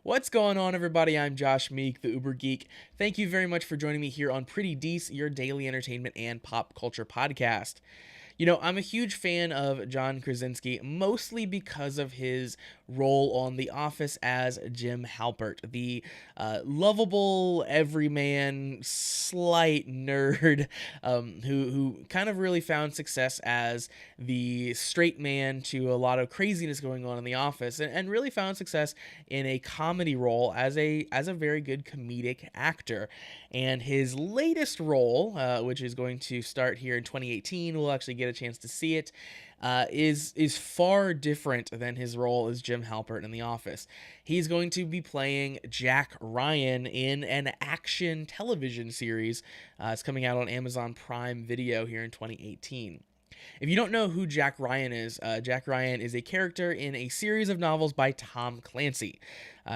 What's going on, everybody? I'm Josh Meek, the Uber Geek. Thank you very much for joining me here on Pretty Dece, your daily entertainment and pop culture podcast. I'm a huge fan of John Krasinski, mostly because of his role on The Office as Jim Halpert, the lovable, everyman, slight nerd who kind of really found success as the straight man to a lot of craziness going on in The Office, and really found success in a comedy role as a very good comedic actor. And his latest role, which is going to start here in 2018, we'll actually get a chance to see it, is far different than his role as Jim Halpert in The Office. He's going to be playing Jack Ryan in an action television series. It's coming out on Amazon Prime Video here in 2018. If you don't know who Jack Ryan is a character in a series of novels by Tom Clancy.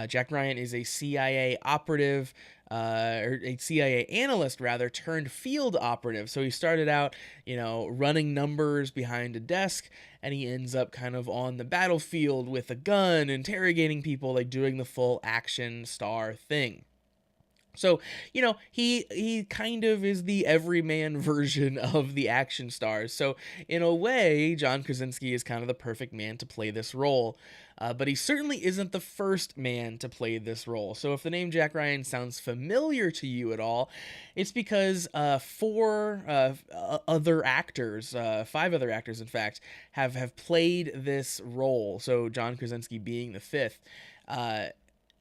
Jack Ryan is a CIA operative, or a CIA analyst rather, turned field operative. So he started out, running numbers behind a desk, and he ends up kind of on the battlefield with a gun, interrogating people, like doing the full action star thing. So, he kind of is the everyman version of the action stars. So, in a way, John Krasinski is kind of the perfect man to play this role. But he certainly isn't the first man to play this role. So, if the name Jack Ryan sounds familiar to you at all, it's because other actors, five other actors, in fact, have played this role. So, John Krasinski being the fifth.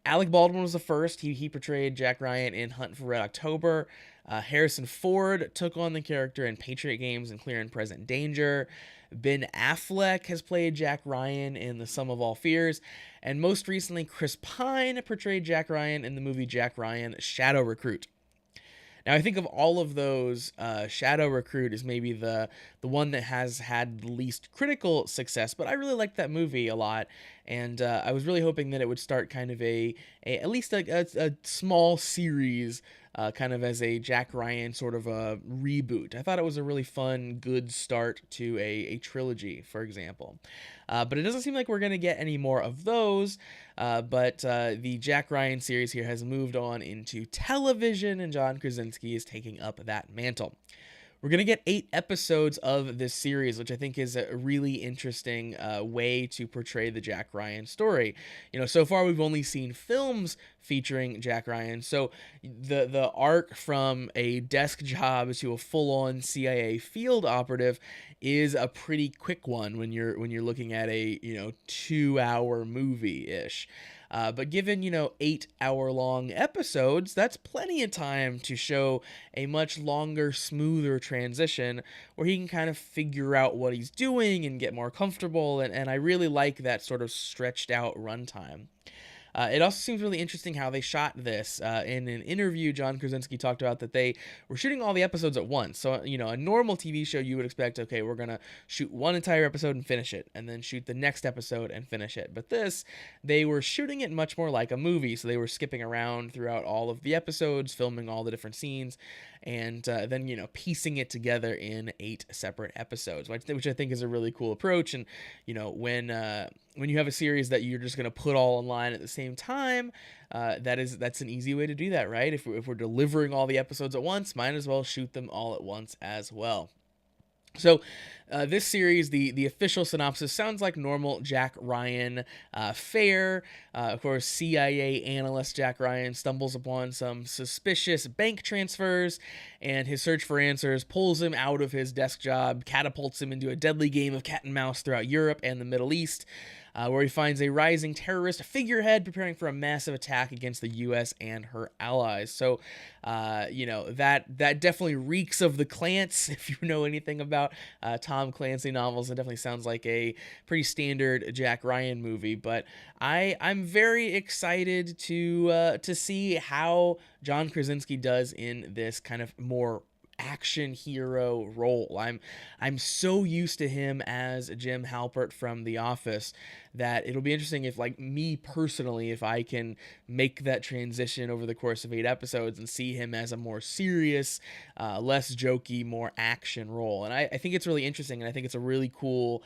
Alec Baldwin was the first. He portrayed Jack Ryan in Hunt for Red October. Harrison Ford took on the character in Patriot Games and Clear and Present Danger. Ben Affleck has played Jack Ryan in The Sum of All Fears. And most recently, Chris Pine portrayed Jack Ryan in the movie Jack Ryan: Shadow Recruit. Now, I think of all of those, Shadow Recruit is maybe the one that has had the least critical success, but I really liked that movie a lot, and I was really hoping that it would start kind of at least a small series, kind of as a Jack Ryan sort of a reboot. I thought it was a really fun, good start to a trilogy, for example. But it doesn't seem like we're going to get any more of those. But the Jack Ryan series here has moved on into television, and John Krasinski is taking up that mantle. We're going to get 8 episodes of this series, which I think is a really interesting way to portray the Jack Ryan story. So far we've only seen films featuring Jack Ryan, so the arc from a desk job to a full-on CIA field operative is a pretty quick one when you're looking at a 2-hour movie-ish. But given, 8-hour-long episodes, that's plenty of time to show a much longer, smoother transition where he can kind of figure out what he's doing and get more comfortable. And I really like that sort of stretched out runtime. It also seems really interesting how they shot this. In an interview, John Krasinski talked about that they were shooting all the episodes at once. So, a normal TV show, you would expect, okay, we're going to shoot one entire episode and finish it, and then shoot the next episode and finish it. But this, they were shooting it much more like a movie. So they were skipping around throughout all of the episodes, filming all the different scenes, and then, piecing it together in 8 separate episodes, which I think is a really cool approach. And, when you have a series that you're just going to put all online at the same time, that's an easy way to do that, right? If we're delivering all the episodes at once, might as well shoot them all at once as well. So this series, the official synopsis sounds like normal Jack Ryan fare. Of course, CIA analyst Jack Ryan stumbles upon some suspicious bank transfers, and his search for answers pulls him out of his desk job, catapults him into a deadly game of cat and mouse throughout Europe and the Middle East, where he finds a rising terrorist figurehead preparing for a massive attack against the U.S. and her allies. So, that definitely reeks of the Clance. If you know anything about Tom Clancy novels, it definitely sounds like a pretty standard Jack Ryan movie. But I'm very excited to see how John Krasinski does in this kind of more action hero role. I'm so used to him as Jim Halpert from The Office that it'll be interesting if, like, me personally, if I can make that transition over the course of 8 episodes and see him as a more serious, less jokey, more action role. And I think it's really interesting, and I think it's a really cool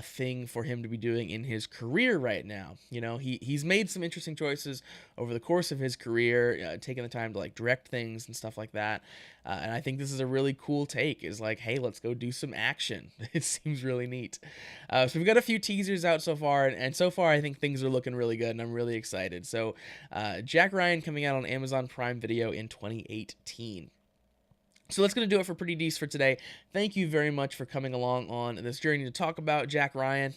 thing for him to be doing in his career right now. You know, he's made some interesting choices over the course of his career, taking the time to like direct things and stuff like that. And I think this is a really cool take. Is like, hey, let's go do some action. It seems really neat. So we've got a few teasers out so far, and so far I think things are looking really good, and I'm really excited. So Jack Ryan coming out on Amazon Prime Video in 2018. So that's going to do it for Pretty Dece for today. Thank you very much for coming along on this journey to talk about Jack Ryan.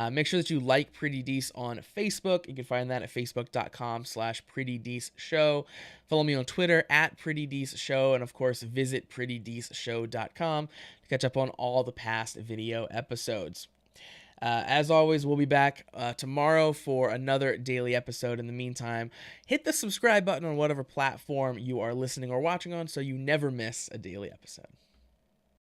Make sure that you like Pretty Dece on Facebook. You can find that at facebook.com/PrettyDeceShow. Follow me on Twitter at PrettyDeceShow. And of course, visit PrettyDeceShow.com to catch up on all the past video episodes. As always, we'll be back tomorrow for another daily episode. In the meantime, hit the subscribe button on whatever platform you are listening or watching on so you never miss a daily episode.